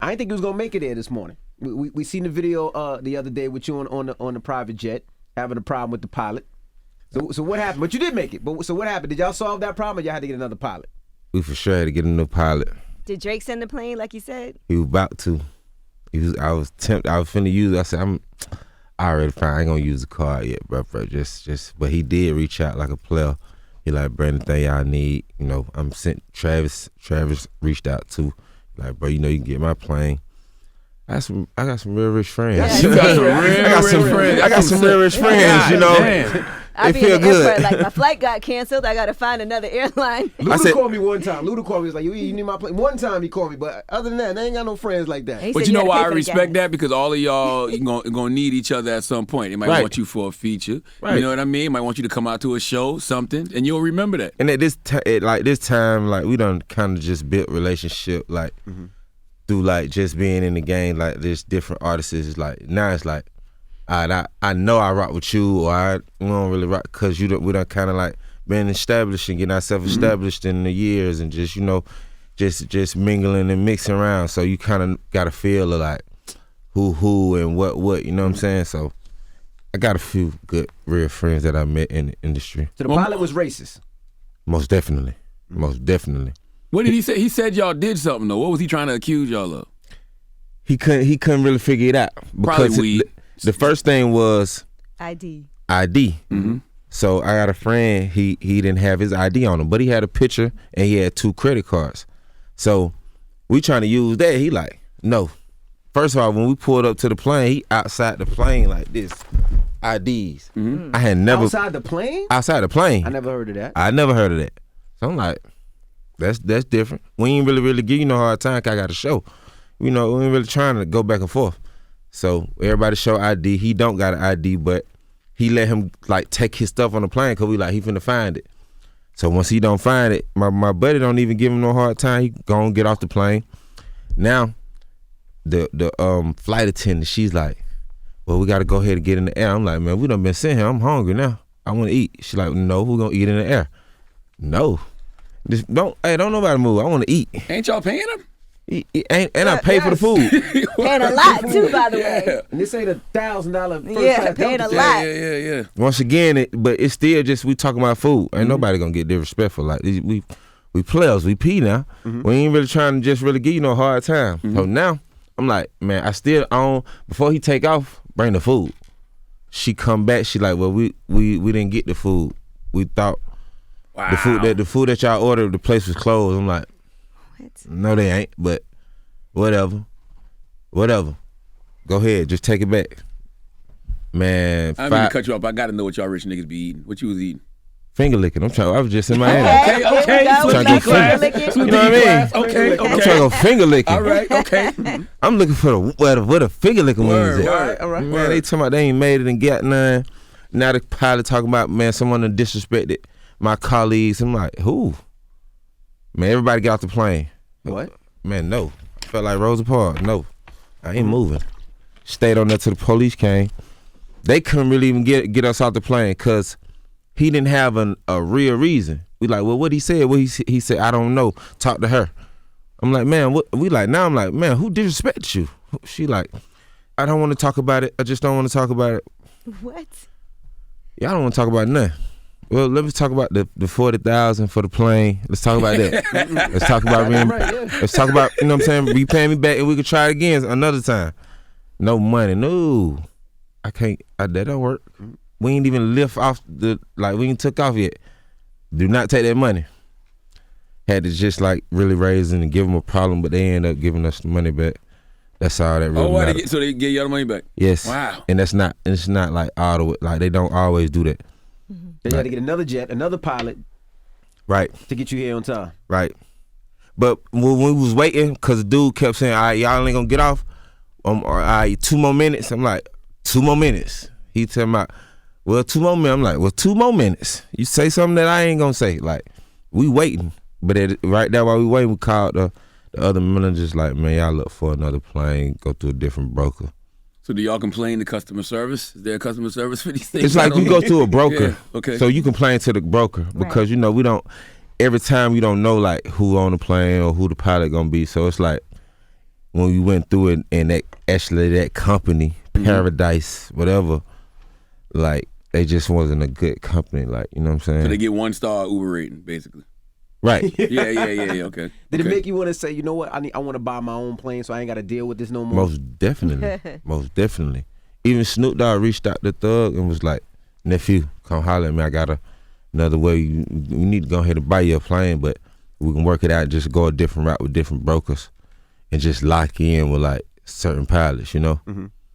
I didn't think he was gonna make it there this morning. We seen the video the other day with you on the private jet having a problem with the pilot. So what happened? But you did make it. So what happened? Did y'all solve that problem, or y'all had to get another pilot? We for sure had to get a new pilot. Did Drake send the plane like you said? He was about to. I was finna use it. I said, I already found I ain't gonna use the card yet, bro. Just but he did reach out like a player. He like, bro, anything y'all need, you know, I'm sent Travis reached out too. Like, bro, you know, you can get my plane. I got some real rich friends. Yeah, I got some real rich friends, you know. I be in the airport, like my flight got canceled. I got to find another airline. Luda called me one time. Luda called me. He was like, you need my plane. One time he called me, but other than that, I ain't got no friends like that. But you know why I respect that? Because all of y'all gonna need each other at some point. They might want you for a feature. Right. You know what I mean? Might want you to come out to a show, something, and you'll remember that. And at this time, like we done kind of just built relationship, like through like just being in the game. Like there's different artists. It's like now it's like. I know I rock with you, or we don't really rock because we done kind of like been established and getting ourselves established in the years, and just, you know, just mingling and mixing around. So you kind of got a feel of like who and what, you know what I'm saying? So I got a few good real friends that I met in the industry. So the pilot was racist? Most definitely. Most definitely. What did he say? He said y'all did something though. What was he trying to accuse y'all of? He couldn't really figure it out. Probably weed. The first thing was ID. Mm-hmm. So I got a friend, he didn't have his ID on him, but he had a picture and he had 2 credit cards. So we trying to use that. He like, no. First of all, when we pulled up to the plane, he outside the plane like this, IDs. I had never outside the plane. Outside the plane. I never heard of that. I never heard of that. So I'm like, that's different. We ain't really give you no hard time 'cause I got a show. You know, we ain't really trying to go back and forth. So everybody show ID. He don't got an ID, but he let him like take his stuff on the plane because we like he finna find it. So once he don't find it, my buddy don't even give him no hard time. He gon' get off the plane. Now the flight attendant, she's like, well, we gotta go ahead and get in the air. I'm like, man, we done been sitting here. I'm hungry now. I wanna eat. She's like, no, we're gonna eat in the air. No. Just don't nobody move. I wanna eat. Ain't y'all paying him? And I pay for the food. Paying a lot too, by the way. And this ain't $1,000 first class. Paying a lot. Yeah. Once again, but it's still just we talking about food. Ain't nobody gonna get disrespectful. Like we players, we pee now. We ain't really trying to just really give you no hard time. So now I'm like, man, I still own. Before he take off, bring the food. She come back. She like, well, we didn't get the food. We thought the food that y'all ordered, the place was closed. I'm like. No, they ain't, but whatever. Go ahead, just take it back. Man, I didn't mean to cut you off. I got to know what y'all rich niggas be eating. What you was eating? Finger licking. I was just in Miami. Okay. Trying to go finger licking. You know what I mean? Okay. I'm trying to go finger licking. All right, okay. I'm looking for where the finger licking wings at. All right. Man, they talking about they ain't made it and got none. Now the pilot talking about, man, someone done disrespected my colleagues. I'm like, who? Man, everybody get off the plane. What? Man, no. I felt like Rosa Parks. No, I ain't moving. Stayed on there till the police came. They couldn't really even get us off the plane because he didn't have a real reason. We like, well, what he said? Well, he said, I don't know. Talk to her. I'm like, man, what? We like, now I'm like, man, who disrespected you? She like, I don't want to talk about it. I just don't want to talk about it. What? Yeah, I don't want to talk about nothing. Well, let me talk about the $40,000 for the plane. Let's talk about that. Let's talk about Let's talk about, you know what I'm saying, repaying me back and we could try it again another time. No money. No. I can't. That don't work. We ain't even lift off we ain't took off yet. Do not take that money. Had to just like really raise and give them a problem, but they end up giving us the money back. That's all that really matters. So they get y'all the money back? Yes. Wow. And it's not like all the way, like they don't always do that. They had to get another jet, another pilot, right, to get you here on time. Right. But when we was waiting, cause the dude kept saying, "All right, y'all ain't gonna get off. All right, 2 more minutes." I'm like, 2 more minutes. He telling me, well, 2 more minutes. I'm like, well, 2 more minutes. You say something that I ain't gonna say. Like, we waiting, but right there while we waiting, we called the other managers. Like, man, y'all look for another plane. Go to a different broker. So do y'all complain to customer service? Is there a customer service for these things? It's like you go to a broker. Yeah, okay. So you complain to the broker because, you know, we don't, every time we don't know like who on the plane or who the pilot gonna be. So it's like, when we went through it, and that company, Paradise, whatever, like they just wasn't a good company. Like, you know what I'm saying? So they get 1-star Uber rating, basically. Right. Yeah. Okay. Did it make you want to say, you know what? I want to buy my own plane, so I ain't got to deal with this no more. Most definitely. Most definitely. Even Snoop Dogg reached out to Thug and was like, nephew, come holler at me. I got another way. You need to go ahead and buy your plane, but we can work it out. Just go a different route with different brokers and just lock in with like certain pilots, you know? Mm-hmm.